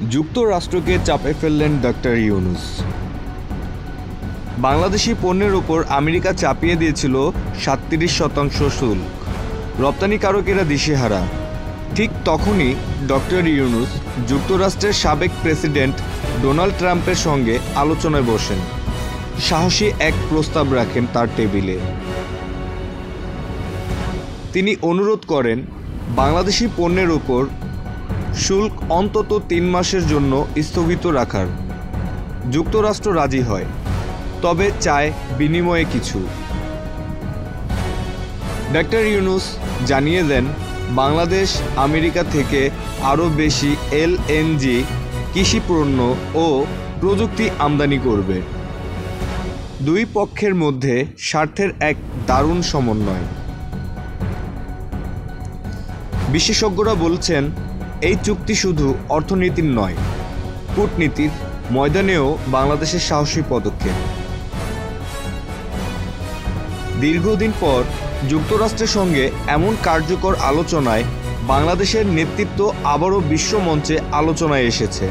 যুক্তরাষ্ট্রকে চাপে ফেললেন ডক্টর ইউনূস। বাংলাদেশি পণ্যের ওপর আমেরিকা চাপিয়ে দিয়েছিল ৩৭% শুল্ক। রপ্তানিকারকেরা দিশেহারা। ঠিক তখনই ডক্টর ইউনূস যুক্তরাষ্ট্রের সাবেক প্রেসিডেন্ট ডোনাল্ড ট্রাম্পের সঙ্গে আলোচনায় বসেন। সাহসী এক প্রস্তাব রাখেন তার টেবিলে। তিনি অনুরোধ করেন বাংলাদেশি পণ্যের ওপর শুল্ক অন্তত ৩ মাসের জন্য স্থগিত রাখার। যুক্তরাষ্ট্র রাজি হয়, তবে চায় বিনিময়ে কিছু। ডক্টর ইউনূস জানিয়ে দেন বাংলাদেশ আমেরিকা থেকে আরও বেশি এলএনজি, কৃষিপণ্য ও প্রযুক্তি আমদানি করবে। দুই পক্ষের মধ্যে স্বার্থের এক দারুণ সমন্বয়। বিশেষজ্ঞরা বলছেন এই চুক্তি শুধু অর্থনীতির নয়, কূটনীতির ময়দানেও বাংলাদেশের সাহসী পদক্ষেপ। দীর্ঘদিন পর যুক্তরাষ্ট্রের সঙ্গে এমন কার্যকর আলোচনায় বাংলাদেশের নেতৃত্ব আবারও বিশ্বমঞ্চে আলোচনায় এসেছে।